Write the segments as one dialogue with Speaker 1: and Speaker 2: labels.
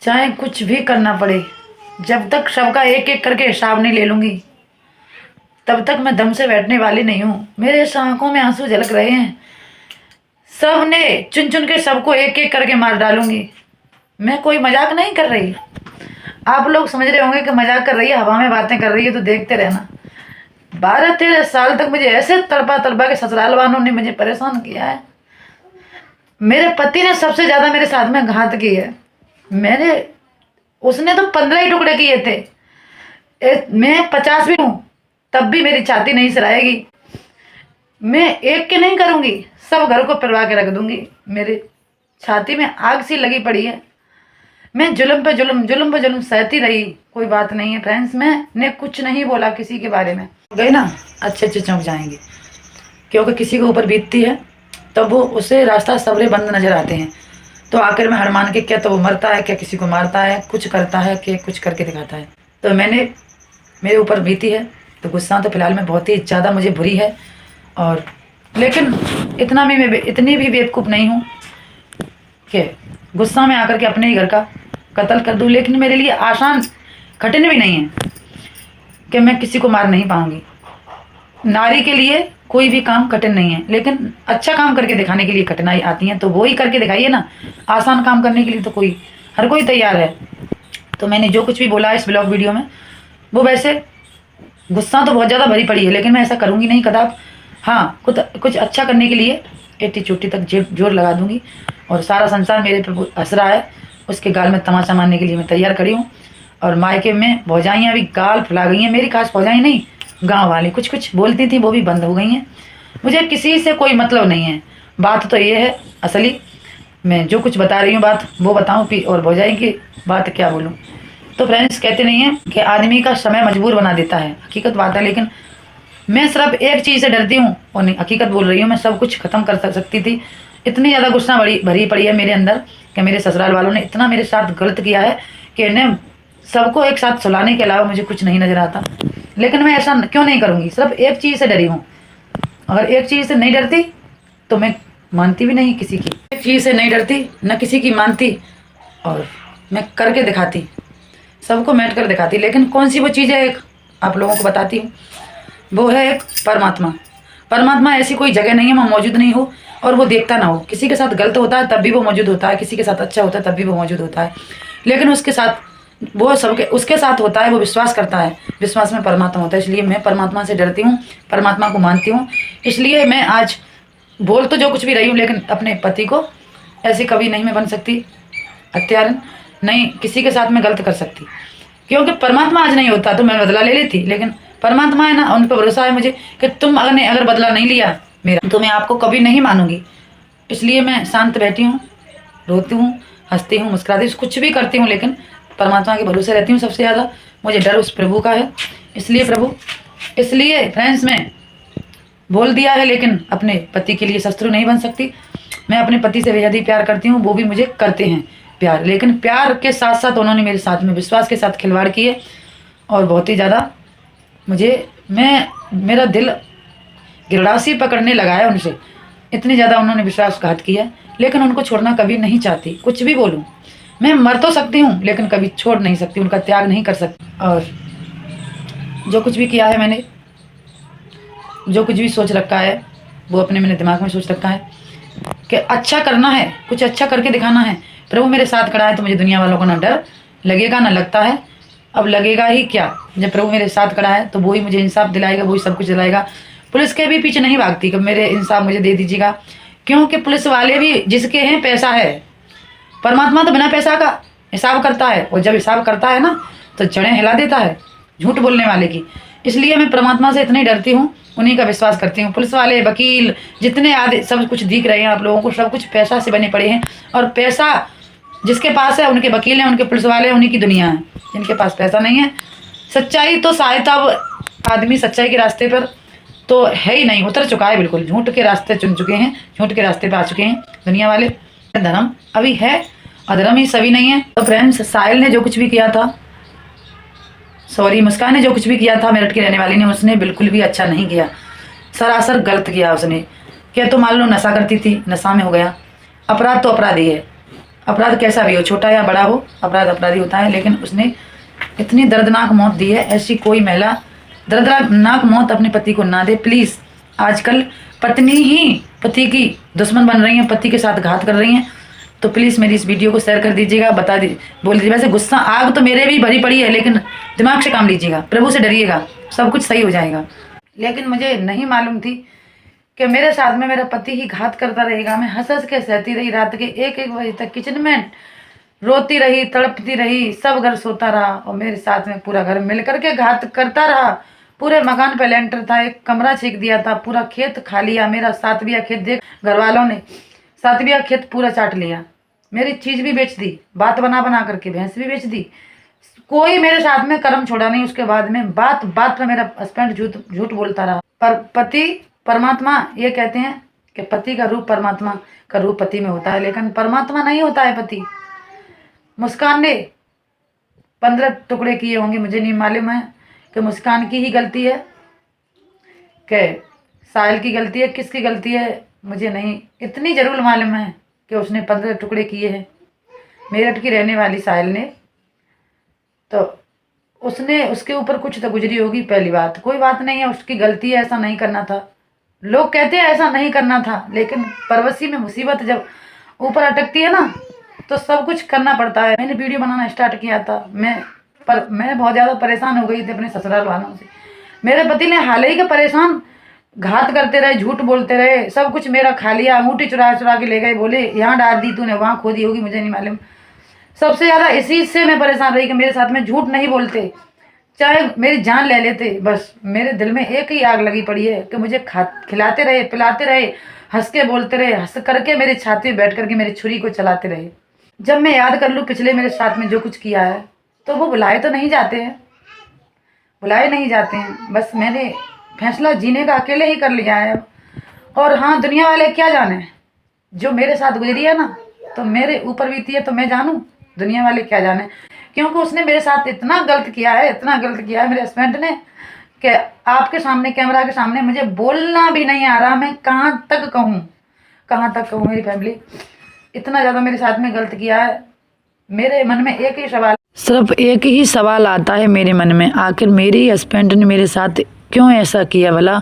Speaker 1: चाहे कुछ भी करना पड़े, जब तक सबका एक एक करके हिसाब नहीं ले लूँगी तब तक मैं दम से बैठने वाली नहीं हूँ। मेरे आंखों में आंसू झलक रहे हैं। सब ने चुन चुन के सबको एक एक करके मार डालूंगी। मैं कोई मजाक नहीं कर रही। आप लोग समझ रहे होंगे कि मजाक कर रही है, हवा में बातें कर रही है, तो देखते रहना। 12-13 साल तक मुझे ऐसे तड़पा तड़पा के ससुराल वालों ने मुझे परेशान किया है। मेरे पति ने सबसे ज़्यादा मेरे साथ में घात की है। उसने तो 15 ही टुकड़े किए थे। मैं 50 भी हूँ तब भी मेरी छाती नहीं सराएगी। मैं एक के नहीं करूँगी, सब घर को पिलवा के रख दूँगी। मेरी छाती में आग सी लगी पड़ी है। मैं जुल्म पे जुल्म सहती रही। कोई बात नहीं है फ्रेंड्स, मैंने कुछ नहीं बोला किसी के बारे में। गए ना अच्छे चौंक जाएंगे, क्योंकि किसी के ऊपर बीतती है तब वो उसे रास्ता सबरे बंद नजर आते हैं। तो आखिर में हार मान के क्या तो वो मरता है, क्या किसी को मारता है, कुछ करता है, क्या कुछ करके दिखाता है। तो मेरे ऊपर बीती है तो गुस्सा तो फिलहाल में बहुत ही ज़्यादा मुझे बुरी है। और लेकिन इतनी भी बेवकूफ़ नहीं हूँ कि गुस्सा में आकर के अपने ही घर का कत्ल कर दूँ। लेकिन मेरे लिए आसान कठिन भी नहीं है कि मैं किसी को मार नहीं पाऊँगी। नारी के लिए कोई भी काम कठिन नहीं है, लेकिन अच्छा काम करके दिखाने के लिए कठिनाई आती है। तो वो ही करके दिखाइए ना। आसान काम करने के लिए तो हर कोई तैयार है। तो मैंने जो कुछ भी बोला इस ब्लॉग वीडियो में, वो वैसे गुस्सा तो बहुत ज़्यादा भरी पड़ी है, लेकिन मैं ऐसा करूँगी नहीं कदाप। हाँ, कुछ अच्छा करने के लिए एटी चोटी तक जोर लगा दूँगी। और सारा संसार मेरे पे हंस रहा है, उसके गाल में तमाचा मारने के लिए मैं तैयार खड़ी हूँ। और मायके में भौजाइयाँ भी गाल फुला गई हैं। मेरी खास भौजाई नहीं, गांव वाली कुछ बोलती थी, वो भी बंद हो गई हैं। मुझे किसी से कोई मतलब नहीं है। बात तो ये है असली, मैं जो कुछ बता रही हूँ बात वो बताऊँ कि और भौजाई की बात क्या बोलूँ। तो फ्रेंड्स, कहते नहीं है कि आदमी का समय मजबूर बना देता है, हकीकत बात है। लेकिन मैं सिर्फ एक चीज़ से डरती हूँ, और नहीं हकीकत बोल रही हूँ। मैं सब कुछ ख़त्म कर सकती थी। इतनी ज़्यादा गुस्सा भरी पड़ी है मेरे अंदर कि मेरे ससुराल वालों ने इतना मेरे साथ गलत किया है कि इन्हें सबको एक साथ सुलाने के अलावा मुझे कुछ नहीं नज़र आता। लेकिन मैं ऐसा क्यों नहीं करूँगी? सिर्फ एक चीज़ से डरी हूँ। अगर एक चीज़ से नहीं डरती तो मैं मानती भी नहीं किसी की। एक चीज़ से नहीं डरती, न किसी की मानती, और मैं करके दिखाती, सबको मैट कर दिखाती। लेकिन कौन सी वो चीज़ है, एक आप लोगों को बताती हूँ। वो है एक परमात्मा। परमात्मा ऐसी कोई जगह नहीं है मैं मौजूद नहीं हूँ और वो देखता ना हो। किसी के साथ गलत होता है तब भी वो मौजूद होता है, किसी के साथ अच्छा होता है तब भी वो मौजूद होता है। लेकिन उसके साथ होता है, वो विश्वास करता है, विश्वास में परमात्मा होता है। इसलिए मैं परमात्मा से डरती हूँ, परमात्मा को मानती हूँ। इसलिए मैं आज बोल तो जो कुछ भी रही हूँ, लेकिन अपने पति को ऐसे कभी नहीं मैं बन सकती, हत्यारन नहीं किसी के साथ में गलत कर सकती। क्योंकि परमात्मा आज नहीं होता तो मैं बदला ले लेती, लेकिन परमात्मा है ना, उन पर भरोसा है मुझे कि तुम अगर बदला नहीं लिया मेरा तो मैं आपको कभी नहीं मानूंगी। इसलिए मैं शांत बैठी हूँ, रोती हूँ, हंसती हूँ, मुस्कुराती हूँ, कुछ भी करती हूँ, लेकिन परमात्मा के भरोसे रहती हूँ। सबसे ज़्यादा मुझे डर उस प्रभु का है। इसलिए फ्रेंड्स, मैं बोल दिया है, लेकिन अपने पति के लिए शत्रु नहीं बन सकती। मैं अपने पति से बेहद ही प्यार करती हूँ, वो भी मुझे करते हैं प्यार। लेकिन प्यार के साथ साथ उन्होंने मेरे साथ में विश्वास के साथ खिलवाड़ किए और बहुत ही ज़्यादा मेरा दिल गिरडासी पकड़ने लगा है उनसे। इतनी ज़्यादा उन्होंने विश्वासघात किया है, लेकिन उनको छोड़ना कभी नहीं चाहती। कुछ भी बोलूँ, मैं मर तो सकती हूँ लेकिन कभी छोड़ नहीं सकती, उनका त्याग नहीं कर सकती। और जो कुछ भी किया है मैंने, जो कुछ भी सोच रखा है, वो मैंने दिमाग में सोच रखा है कि अच्छा करना है, कुछ अच्छा करके दिखाना है। प्रभु मेरे साथ खड़ा है तो मुझे दुनिया वालों को ना डर लगेगा ना लगता है। अब लगेगा ही क्या, जब प्रभु मेरे साथ खड़ा है तो वही मुझे इंसाफ दिलाएगा, वही सब कुछ दिलाएगा। पुलिस के भी पीछे नहीं भागती कि मेरे इंसाफ मुझे दे दीजिएगा, क्योंकि पुलिस वाले भी जिसके हैं पैसा है। परमात्मा तो बिना पैसा का हिसाब करता है, और जब हिसाब करता है ना तो जड़ें हिला देता है झूठ बोलने वाले की। इसलिए मैं परमात्मा से इतनी डरती हूँ, उन्हीं का विश्वास करती हूँ। पुलिस वाले, वकील, जितने आदि सब कुछ दिख रहे हैं आप लोगों को, सब कुछ पैसा से बने पड़े हैं। और पैसा जिसके पास है उनके वकील हैं, उनके पुलिस वाले हैं, उन्हीं की दुनिया है। जिनके पास पैसा नहीं है, सच्चाई तो शायद अब आदमी सच्चाई के रास्ते पर तो है ही नहीं, उतर चुका है बिल्कुल। झूठ के रास्ते चुन चुके हैं, झूठ के रास्ते पे आ चुके हैं दुनिया वाले। धर्म अभी है, अधर्म ही सभी नहीं है। तो फ्रेंड्स, साहिल ने जो कुछ भी किया था, मुस्कान ने जो कुछ भी किया था, मेरठ की रहने वाली ने, उसने बिल्कुल भी अच्छा नहीं किया, सरासर गलत किया उसने। क्या तो मान लो नशा करती थी, नशा में हो गया, अपराध तो अपराध ही है। अपराध कैसा भी हो, छोटा या बड़ा हो, अपराध अपराधी होता है। लेकिन उसने इतनी दर्दनाक मौत दी है, ऐसी कोई महिला दर्दनाक मौत अपने पति को ना दे। प्लीज़, आजकल पत्नी ही पति की दुश्मन बन रही हैं, पति के साथ घात कर रही हैं। तो प्लीज़ मेरी इस वीडियो को शेयर कर दीजिएगा, बता दी बोल दीजिए। वैसे गुस्सा आग तो मेरे भी भरी पड़ी है, लेकिन दिमाग से काम लीजिएगा, प्रभु से डरिएगा, सब कुछ सही हो जाएगा। लेकिन मुझे नहीं मालूम थी कि मेरे साथ में मेरा पति ही घात करता रहेगा। मैं हंस हंस के सहती रही, रात के 1-1 बजे तक किचन में रोती रही, तड़पती रही, सब घर सोता रहा और मेरे साथ में पूरा घर मिल करके घात करता रहा। पूरे मकान पे लेंटर था, एक कमरा छींक दिया था, पूरा खेत खा लिया मेरा। 7 बीघा खेत, देख घर वालों ने 7 बीघा खेत पूरा चाट लिया। मेरी चीज़ भी बेच दी, बात बना बना करके भैंस भी बेच दी। कोई मेरे साथ में कर्म छोड़ा नहीं। उसके बाद में बात बात पर मेरा हस्बैंड झूठ बोलता रहा। पर पति परमात्मा, ये कहते हैं कि पति का रूप परमात्मा का रूप पति में होता है, लेकिन परमात्मा नहीं होता है पति। मुस्कान ने 15 टुकड़े किए होंगे, मुझे नहीं मालूम है कि मुस्कान की ही गलती है कि साहिल की गलती है, किसकी गलती है मुझे नहीं। इतनी जरूर मालूम है कि उसने 15 टुकड़े किए हैं। मेरठ की रहने वाली साहिल ने, तो उसने उसके ऊपर कुछ तो गुजरी होगी। पहली बात, कोई बात नहीं है, उसकी गलती है, ऐसा नहीं करना था। लोग कहते हैं ऐसा नहीं करना था, लेकिन परवसी में मुसीबत जब ऊपर अटकती है ना, तो सब कुछ करना पड़ता है। मैंने वीडियो बनाना स्टार्ट किया था, मैं बहुत ज़्यादा परेशान हो गई थी अपने ससुराल वालों से। मेरे पति ने हाल ही के परेशान, घात करते रहे, झूठ बोलते रहे, सब कुछ मेरा खा लिया, अंगूठी चुरा चुरा के ले गए, बोले यहाँ डाल दी तूने, वहाँ खो दी होगी, मुझे नहीं मालूम। सबसे ज़्यादा इसी से मैं परेशान रही कि मेरे साथ में झूठ नहीं बोलते, चाहे मेरी जान ले लेते। बस मेरे दिल में एक ही आग लगी पड़ी है कि मुझे खिलाते रहे, पिलाते रहे, हंस के बोलते रहे, हंस करके मेरे छाती में बैठ करके मेरी छुरी को चलाते रहे। जब मैं याद कर लूँ पिछले मेरे साथ में जो कुछ किया है, तो वो बुलाए तो नहीं जाते हैं, बुलाए नहीं जाते हैं। बस मैंने फैसला जीने का अकेले ही कर लिया है। और हाँ, दुनिया वाले क्या जाने, जो मेरे साथ गुजरी है ना, तो मेरे ऊपर बीती है तो मैं जानूँ, दुनिया वाले क्या जाने। क्योंकि उसने मेरे साथ इतना गलत किया है, इतना गलत किया है मेरे हस्बैंड ने, कि आपके सामने, कैमरा के सामने मुझे बोलना भी नहीं आ रहा। मैं कहाँ तक कहूँ, कहाँ तक कहूँ। मेरी फैमिली इतना ज़्यादा मेरे साथ में गलत किया है। मेरे मन में एक ही सवाल, सिर्फ एक ही सवाल आता है मेरे मन में, आखिर मेरे हस्बैंड ने मेरे साथ क्यों ऐसा किया। भला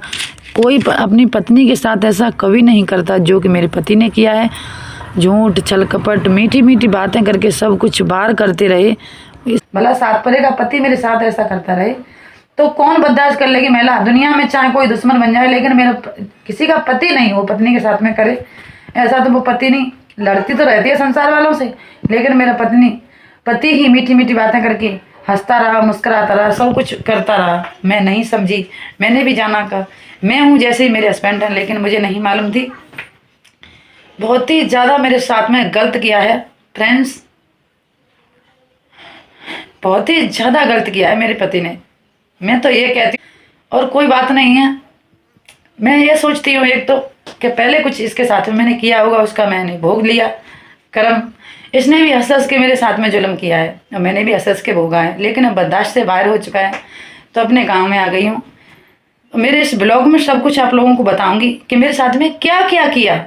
Speaker 1: कोई अपनी पत्नी के साथ ऐसा कभी नहीं करता जो कि मेरे पति ने किया है। झूठ, छल कपट, मीठी मीठी बातें करके सब कुछ बाहर करते रहे। भला सात परे का पति मेरे साथ ऐसा करता रहे तो कौन बर्दाश्त कर लेगी महिला। दुनिया में चाहे कोई दुश्मन बन जाए, लेकिन मेरा किसी का पति नहीं वो पत्नी के साथ में करे ऐसा। तो वो पति नहीं, लड़ती तो रहती है संसार वालों से, लेकिन मेरा पति ही मीठी मीठी बातें करके हंसता रहा, मुस्कुराता रहा, सब कुछ करता रहा। मैं नहीं समझी, मैंने भी जाना का मैं हूँ जैसे ही मेरे हस्बैंड हैं, लेकिन मुझे नहीं मालूम थी। बहुत ही ज़्यादा मेरे साथ में गलत किया है फ्रेंड्स, बहुत ही ज़्यादा गलत किया है मेरे पति ने। मैं तो ये कहती हूँ, और कोई बात नहीं है। मैं ये सोचती हूँ एक तो कि पहले कुछ इसके साथ में मैंने किया होगा, उसका मैंने भोग लिया कर्म। इसने भी हंस हंस के मेरे साथ में जुल्म किया है और मैंने भी हंस हंस के भोगा है, लेकिन अब बर्दाश्त से बाहर हो चुका है, तो अपने गाँव में आ गई हूँ। मेरे इस ब्लॉग में सब कुछ आप लोगों को बताऊँगी कि मेरे साथ में क्या क्या किया।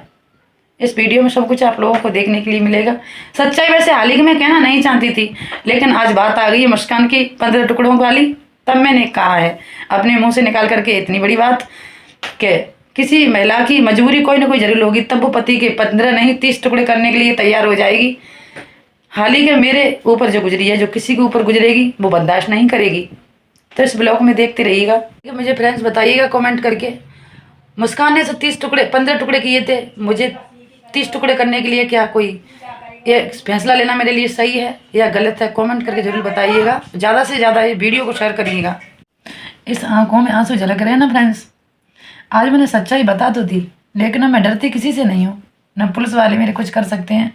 Speaker 1: इस वीडियो में सब कुछ आप लोगों को देखने के लिए मिलेगा। सच्चाई वैसे हाल ही में कहना नहीं चाहती थी, लेकिन आज बात आ गई है मुस्कान की 15 टुकड़ों वाली, तब मैंने कहा है अपने मुंह से निकाल करके इतनी बड़ी बात कि किसी महिला की मजबूरी कोई ना कोई जरूर होगी, तब वो पति के 15 नहीं 30 टुकड़े करने के लिए तैयार हो जाएगी। हाल ही के मेरे ऊपर जो गुजरी है, जो किसी के ऊपर गुजरेगी वो बर्दाश्त नहीं करेगी। तो इस ब्लॉग में देखते रहिएगा। मुझे फ्रेंड्स बताइएगा कमेंट करके, मुस्कान ने तो 15 टुकड़े किए थे, मुझे 30 टुकड़े करने के लिए क्या कोई ये फैसला लेना मेरे लिए सही है या गलत है, कमेंट करके जरूर बताइएगा। ज़्यादा से ज़्यादा ये वीडियो को शेयर करिएगा। इस आंखों में आंसू झलक रहे हैं ना फ्रेंड्स। आज मैंने सच्चाई बता तो दी, लेकिन मैं डरती किसी से नहीं हूँ। न पुलिस वाले मेरे कुछ कर सकते हैं,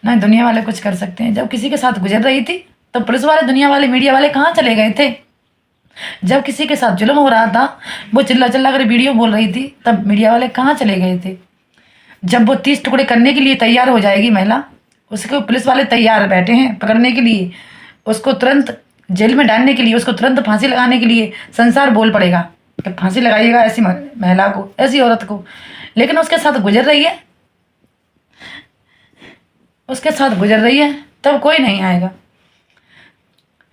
Speaker 1: न दुनिया वाले कुछ कर सकते हैं। जब किसी के साथ गुजर रही थी तो पुलिस वाले, दुनिया वाले, मीडिया वाले कहाँ चले गए थे। जब किसी के साथ जुल्म हो रहा था, वो चिल्ला चिल्ला कर वीडियो बोल रही थी, तब मीडिया वाले कहाँ चले गए थे। जब वो 30 टुकड़े करने के लिए तैयार हो जाएगी महिला, उसको पुलिस वाले तैयार बैठे हैं पकड़ने के लिए, उसको तुरंत जेल में डालने के लिए, उसको तुरंत फांसी लगाने के लिए संसार बोल पड़ेगा कि फांसी लगाइएगा ऐसी महिला को, ऐसी औरत को। लेकिन उसके साथ गुजर रही है, उसके साथ गुजर रही है, तब कोई नहीं आएगा।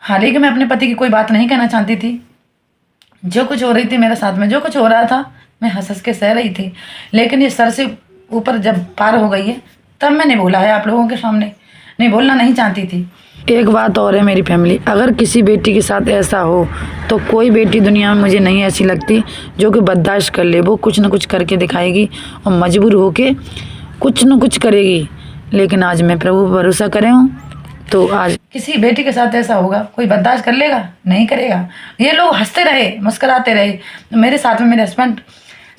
Speaker 1: हालांकि मैं अपने पति की कोई बात नहीं कहना चाहती थी। जो कुछ हो रही थी मेरे साथ में, जो कुछ हो रहा था, मैं हंस हंस के सह रही थी। लेकिन ये सर से ऊपर जब पार हो गई है, तब मैंने बोला है आप लोगों के सामने। नहीं बोलना नहीं चाहती थी। एक बात और है मेरी फैमिली, अगर किसी बेटी के साथ ऐसा हो तो कोई बेटी दुनिया में मुझे नहीं ऐसी लगती जो कि बर्दाश्त कर ले। वो कुछ ना कुछ करके दिखाएगी और मजबूर होके कुछ न कुछ करेगी। लेकिन आज मैं प्रभु पर भरोसा करे हूँ, तो आज किसी बेटी के साथ ऐसा होगा, कोई बर्दाश्त कर लेगा? नहीं करेगा। ये लोग हंसते रहे, मुस्कुराते रहे। मेरे साथ में मेरे हस्बैंड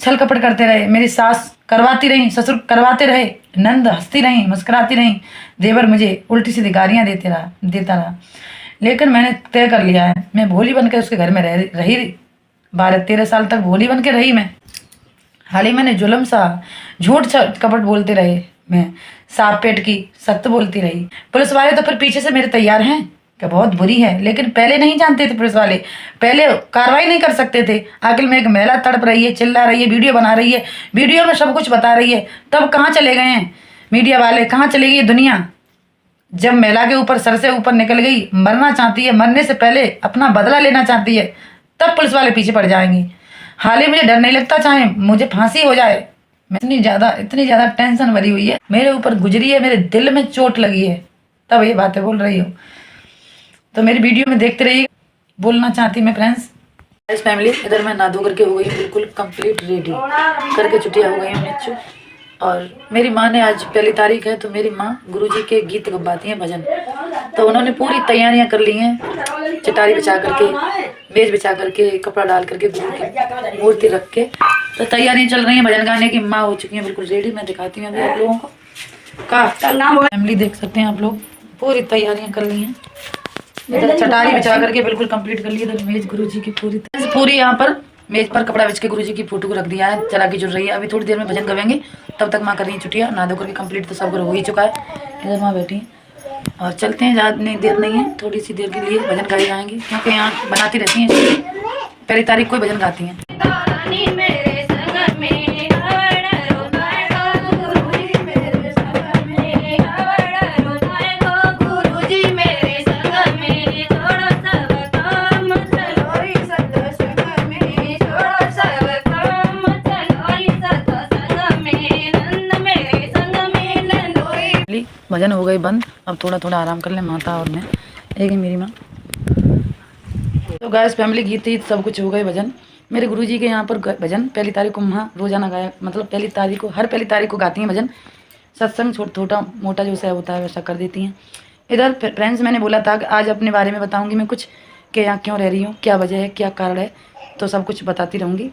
Speaker 1: छल कपट करते रहे, मेरी सास करवाती रही, ससुर करवाते रहे, नंद हंसती रही, मुस्कुराती रही, देवर मुझे उल्टी सीधी गालियाँ देता रहा। लेकिन मैंने तय कर लिया है, मैं भोली बन के उसके घर में रही 12-13 साल तक भोली बन के रही मैं। हाल ही मैंने जुल्म सा झूठ कपट बोलते रहे, मैं सांप पेट की सख्त बोलती रही। पुलिस वाले तो फिर पीछे से मेरे तैयार हैं कि बहुत बुरी है, लेकिन पहले नहीं जानते थे पुलिस वाले, पहले कार्रवाई नहीं कर सकते थे। आखिर में एक महिला तड़प रही है, चिल्ला रही है, वीडियो बना रही है, वीडियो में सब कुछ बता रही है, तब कहाँ चले गए हैं मीडिया वाले? कहाँ चली गई दुनिया? जब महिला के ऊपर सर से ऊपर निकल गई, मरना चाहती है, मरने से पहले अपना बदला लेना चाहती है, तब पुलिस वाले पीछे पड़ जाएंगे। हाल ही मुझे डर नहीं लगता, चाहे मुझे फांसी हो जाए। मैं इतनी ज़्यादा टेंशन भरी हुई है, मेरे ऊपर गुजरी है, मेरे दिल में चोट लगी है, तब ये बातें बोल रही हूँ। तो मेरी वीडियो में देखते रहिए, बोलना चाहती मैं फ्रेंड्स। इस फैमिली इधर मैं नहा धो करके हो गई बिल्कुल कंप्लीट रेडी करके छुट्टियाँ हो गई हूँ निच्चू। और मेरी माँ ने, आज पहली तारीख है, तो मेरी माँ गुरुजी के गीत गवाती हैं, भजन। तो उन्होंने पूरी तैयारियां कर ली हैं, चटाई बिछा करके, मेज बिछा करके, कपड़ा डाल करके, गुरु की मूर्ति रख के, तो तैयारियां चल रही हैं भजन गाने की। माँ हो चुकी हैं बिल्कुल रेडी। मैं दिखाती हूँ अभी आप लोगों को का फैमिली, देख सकते हैं आप लोग, पूरी तैयारियां कर ली हैं। इधर चटाई बिछा करके बिल्कुल कंप्लीट कर ली। इधर मेज गुरुजी की पूरी यहाँ पर मेज पर कपड़ा बिछ के गुरुजी की फोटो को रख दिया है, चला की जुड़ रही है। अभी थोड़ी देर में भजन गवेंगे, तब तक माँ कर रही है छुट्टियाँ। नहा धो करके कंप्लीट तो सब हो ही चुका है। इधर माँ बैठी हैं और चलते हैं, ज़्यादा देर नहीं है, थोड़ी सी देर के लिए भजन गाए जाएंगे, क्योंकि यहाँ बनाती रहती हैं, पहली तारीख को भजन गाती हैं। भजन हो गई बंद, अब थोड़ा थोड़ा आराम कर ले माता और मैं, एक ही मेरी माँ। तो गाइस फैमिली गीत सब कुछ हो गए भजन। मेरे गुरुजी के यहाँ पर भजन पहली तारीख को वहाँ रोजाना गाया, मतलब पहली तारीख को, हर पहली तारीख को गाती हैं भजन। सत्संग छोटा मोटा जो सा होता है वैसा कर देती हैं। इधर फ्रेंड्स मैंने बोला था कि आज अपने बारे में बताऊँगी मैं कुछ, कि यहाँ क्यों रह रही हूँ, क्या वजह है, क्या कारण है, तो सब कुछ बताती रहूँगी।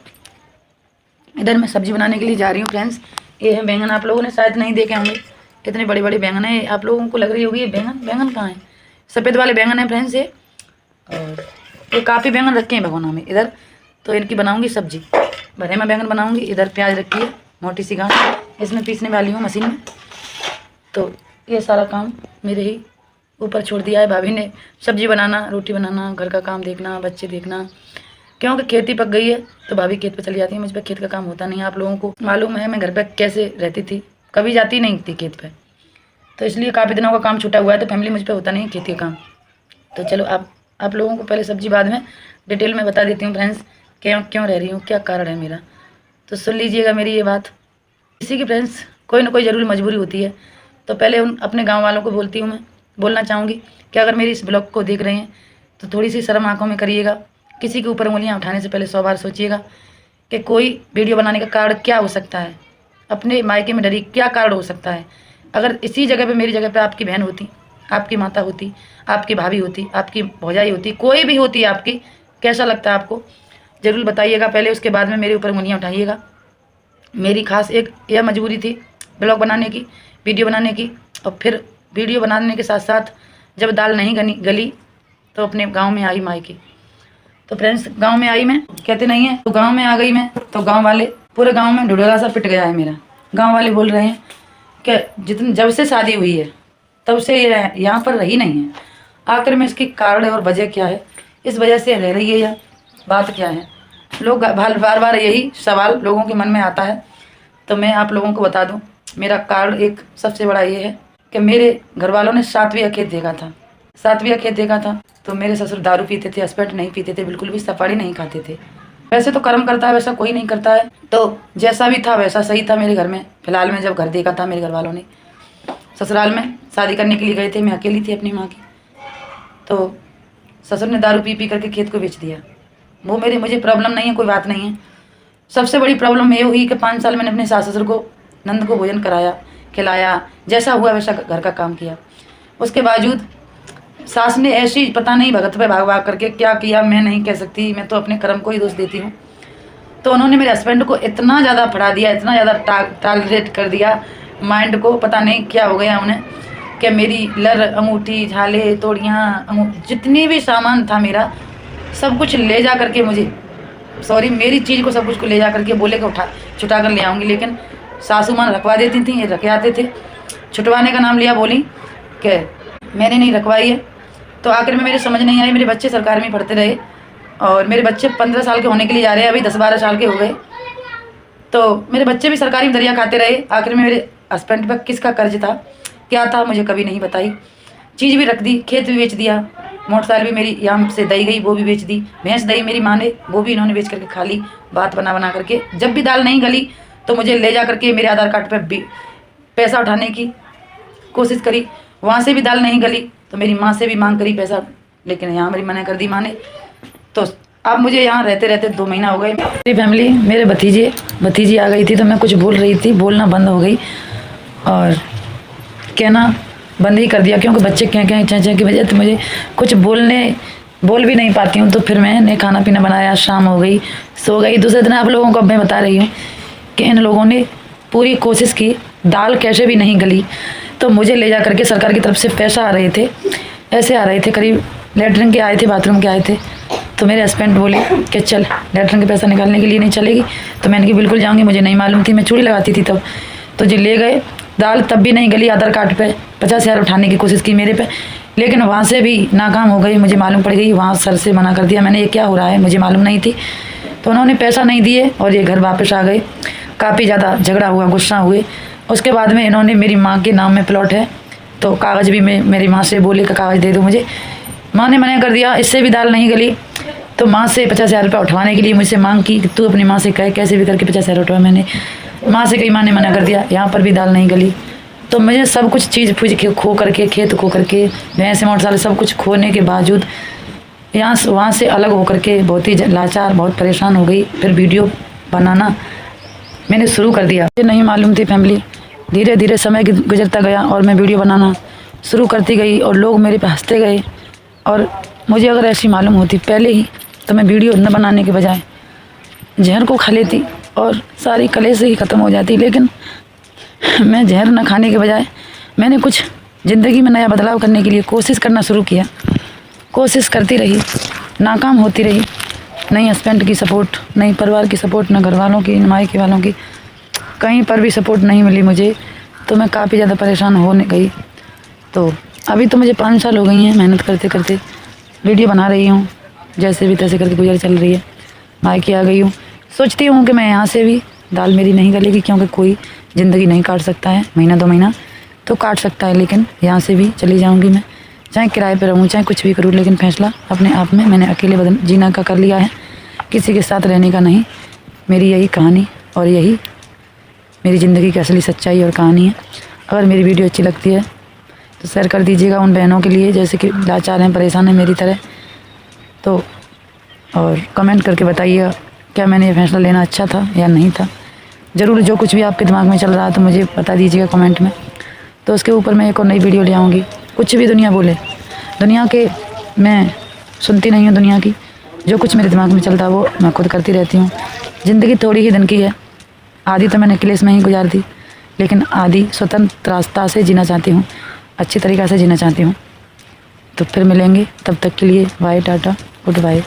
Speaker 1: इधर मैं सब्जी बनाने के लिए जा रही हूँ फ्रेंड्स। ये है बैंगन, आप लोगों ने शायद नहीं देखे होंगे, इतने बड़े बड़े बैंगन है। आप लोगों को लग रही होगी ये बैंगन कहाँ है? सफ़ेद वाले बैंगन है फ्रेंड्स ये। और ये काफ़ी बैंगन रखे हैं भगोना में इधर, तो इनकी बनाऊंगी सब्जी, भरे में बैंगन बनाऊंगी। इधर प्याज रखी है मोटी सी गांठ, इसमें पीसने वाली हूँ मशीन में। तो ये सारा काम मेरे ही ऊपर छोड़ दिया है भाभी ने, सब्जी बनाना, रोटी बनाना, घर का काम देखना, बच्चे देखना। क्योंकि खेती पक गई है तो भाभी खेत पर चली जाती है, मुझ पर खेत का काम होता नहीं है। आप लोगों को मालूम है मैं घर पर कैसे रहती थी, कभी जाती नहीं थी खेत पे, तो इसलिए काफ़ी दिनों का काम छूटा हुआ है, तो फैमिली मुझ पे होता नहीं है खेती का काम। तो चलो आप लोगों को पहले सब्जी बाद में डिटेल में बता देती हूँ फ्रेंड्स, क्यों रह रही हूँ, क्या कारण है मेरा। तो सुन लीजिएगा मेरी ये बात। इसी की फ्रेंड्स कोई ना कोई ज़रूर मजबूरी होती है। तो पहले उन अपने गाँव वालों को बोलती हूँ, मैं बोलना चाहूँगी कि अगर मेरी इस ब्लॉग को देख रहे हैं तो थोड़ी सी शर्म आँखों में करिएगा। किसी के ऊपर उंगलियाँ उठाने से पहले 100 बार सोचिएगा कि कोई वीडियो बनाने का कारण क्या हो सकता है, अपने मायके में डरी क्या कारण हो सकता है। अगर इसी जगह पे, मेरी जगह पे आपकी बहन होती, आपकी माता होती, आपकी भाभी होती, आपकी भौजाई होती, कोई भी होती है आपकी, कैसा लगता है आपको, ज़रूर बताइएगा पहले, उसके बाद में मेरे ऊपर उंगलियां उठाइएगा। मेरी खास एक यह मजबूरी थी ब्लॉग बनाने की, वीडियो बनाने की। और फिर वीडियो बनाने के साथ साथ जब दाल नहीं गली तो अपने गाँव में आई मायके। तो फ्रेंड्स गाँव में आई मैं, कहते नहीं है, तो गाँव में आ गई मैं, तो गाँव वाले, पूरे गाँव में ढुढोरा सा पिट गया है मेरा। गाँव वाले बोल रहे हैं कि जब से शादी हुई है तब से ये यहाँ पर रही नहीं है, आखिर में इसकी कारण और वजह क्या है, इस वजह से रह रही है या बात क्या है। लोग बार बार यही सवाल लोगों के मन में आता है। तो मैं आप लोगों को बता दूं, मेरा कारण एक सबसे बड़ा ये है कि मेरे घर वालों ने 7वीं खेत देखा था, 7वीं खेत देखा था। तो मेरे ससुर दारू पीते थे, हस्बैंड नहीं पीते थे, बिल्कुल भी सफारी नहीं खाते थे। वैसे तो कर्म करता है वैसा कोई नहीं करता है, तो जैसा भी था वैसा सही था मेरे घर में। फिलहाल में जब घर देखा था मेरे घर वालों ने, ससुराल में शादी करने के लिए गए थे, मैं अकेली थी अपनी माँ की, तो ससुर ने दारू पी करके खेत को बेच दिया। वो मुझे प्रॉब्लम नहीं है, कोई बात नहीं है। सबसे बड़ी प्रॉब्लम ये हुई कि 5 साल मैंने अपने सास ससुर को, नंद को भोजन कराया, खिलाया, जैसा हुआ वैसा घर का काम किया। उसके बावजूद सास ने ऐसी पता नहीं भगत पे भाग भाग करके क्या किया मैं नहीं कह सकती, मैं तो अपने कर्म को ही दोष देती हूँ। तो उन्होंने मेरे हस्बैंड को इतना ज़्यादा फड़ा दिया, इतना ज़्यादा टारगेट कर दिया माइंड को, पता नहीं क्या हो गया उन्हें, कि मेरी लर, अंगूठी, झाले, तोड़ियाँ, जितनी भी सामान था मेरा सब कुछ ले जा करके मेरी चीज़ को सब कुछ को ले जा करके बोले कि छुटा कर ले आऊँगी। लेकिन सासू माँ रखवा देती थी, ये रखे आते थे। छुटवाने का नाम लिया, बोली कि मैंने नहीं रखवाई है। तो आखिर में मेरी समझ नहीं आई। मेरे बच्चे सरकार में पढ़ते रहे और मेरे बच्चे 15 साल के होने के लिए जा रहे हैं, अभी 10-12 साल के हो गए। तो मेरे बच्चे भी सरकारी में दरिया खाते रहे। आखिर में मेरे हस्बैंड पर किसका कर्ज था, क्या था, मुझे कभी नहीं बताई। चीज़ भी रख दी, खेत भी बेच दिया, मोटरसाइकिल भी मेरी यहाँ से दही गई, वो भी बेच दी। भैंस दही मेरी माँ ने, वो भी इन्होंने बेच करके खा ली, बात बना करके। जब भी दाल नहीं गली तो मुझे ले जा करके मेरे आधार कार्ड पर भी पैसा उठाने की कोशिश करी, वहाँ से भी दाल नहीं गली तो मेरी माँ से भी मांग करी पैसा, लेकिन यहाँ मेरी मना कर दी माँ ने। तो अब मुझे यहाँ रहते रहते 2 महीना हो गए। मेरी फैमिली, मेरे भतीजी आ गई थी, तो मैं कुछ बोल रही थी, बोलना बंद हो गई और कहना बंद ही कर दिया, क्योंकि बच्चे क्या की वजह से मुझे कुछ बोल भी नहीं पाती हूँ। तो फिर मैंने खाना पीना बनाया, शाम हो गई, सो गई। दूसरे दिन आप लोगों को मैं बता रही हूँ कि इन लोगों ने पूरी कोशिश की, दाल कैसे भी नहीं गली, तो मुझे ले जा करके सरकार की तरफ से पैसा आ रहे थे, ऐसे आ रहे थे, करीब लेटरिन के आए थे, बाथरूम के आए थे। तो मेरे हस्बैंड बोले कि चल लेटरिन के पैसा निकालने के लिए नहीं चलेगी, तो मैंने कहा बिल्कुल जाऊँगी, मुझे नहीं मालूम थी, मैं चूड़ी लगाती थी तब। तो जो ले गए, दाल तब भी नहीं गली। आधार कार्ड पे 50,000 उठाने की कोशिश की मेरे पे, लेकिन वहाँ से भी नाकाम हो गई। मुझे मालूम पड़ गई, वहाँ सर से मना कर दिया मैंने, ये क्या हो रहा है, मुझे मालूम नहीं थी। तो उन्होंने पैसा नहीं दिए और ये घर वापस आ गए। काफ़ी ज़्यादा झगड़ा हुआ, गुस्सा हुए। उसके बाद में इन्होंने, मेरी माँ के नाम में प्लॉट है, तो कागज़ भी मेरी माँ से बोले कि कागज़ दे दो मुझे। माँ ने मना कर दिया, इससे भी दाल नहीं गली। तो माँ से 50,000 रुपये उठवाने के लिए मुझसे मांग की कि तू अपनी माँ से कहे कैसे भी करके 50,000 उठवा। मैंने माँ से कही, माँ ने मना कर दिया, यहाँ पर भी दाल नहीं गली। तो मुझे सब कुछ चीज़ पूछ खो करके, खेत खो करके, भैंस मोटरसाइकिल सब कुछ खोने के बावजूद वहाँ से अलग हो करके बहुत ही लाचार, बहुत परेशान हो गई। फिर वीडियो बनाना मैंने शुरू कर दिया। मुझे नहीं मालूम थी फैमिली, धीरे धीरे समय गुजरता गया और मैं वीडियो बनाना शुरू करती गई और लोग मेरे पे हंसते गए। और मुझे अगर ऐसी मालूम होती पहले ही तो मैं वीडियो न बनाने के बजाय जहर को खा लेती और सारी कले से ही ख़त्म हो जाती। लेकिन मैं जहर न खाने के बजाय मैंने कुछ ज़िंदगी में नया बदलाव करने के लिए कोशिश करना शुरू किया। कोशिश करती रही, नाकाम होती रही। नहीं हस्बैंड की सपोर्ट, नहीं परिवार की सपोर्ट, न घर वालों की, न मायके वालों की, कहीं पर भी सपोर्ट नहीं मिली मुझे। तो मैं काफ़ी ज़्यादा परेशान होने गई। तो अभी तो मुझे 5 साल हो गई हैं मेहनत करते करते, वीडियो बना रही हूँ, जैसे भी तैसे करके गुजर चल रही है। मायके आ गई हूँ, सोचती हूँ कि मैं यहाँ से भी दाल मेरी नहीं गलेगी, क्योंकि कोई ज़िंदगी नहीं काट सकता है, महीना 2 महीना तो काट सकता है, लेकिन यहाँ से भी चली जाऊँगी मैं, चाहे किराए पे रहूँ, चाहे कुछ भी करूँ, लेकिन फैसला अपने आप में मैंने अकेले जीना का कर लिया है, किसी के साथ रहने का नहीं। मेरी यही कहानी और यही मेरी ज़िंदगी की असली सच्चाई और कहानी है। अगर मेरी वीडियो अच्छी लगती है तो शेयर कर दीजिएगा उन बहनों के लिए जैसे कि लाचार हैं, परेशान हैं मेरी तरह। तो और कमेंट करके बताइए क्या मैंने ये फैसला लेना अच्छा था या नहीं था। ज़रूर जो कुछ भी आपके दिमाग में चल रहा है तो मुझे बता दीजिएगा कमेंट में, तो उसके ऊपर मैं एक और नई वीडियो ले आऊँगी। कुछ भी दुनिया बोले, दुनिया के मैं सुनती नहीं हूँ, दुनिया की जो कुछ मेरे दिमाग में चलता है वो मैं खुद करती रहती हूँ। ज़िंदगी थोड़ी ही दिन की है, आधी तो मैंने क्लेश में ही गुजार दी, लेकिन आधी स्वतंत्र रास्ता से जीना चाहती हूँ, अच्छी तरीक़ा से जीना चाहती हूँ। तो फिर मिलेंगे, तब तक के लिए बाय, टाटा, गुड बाय।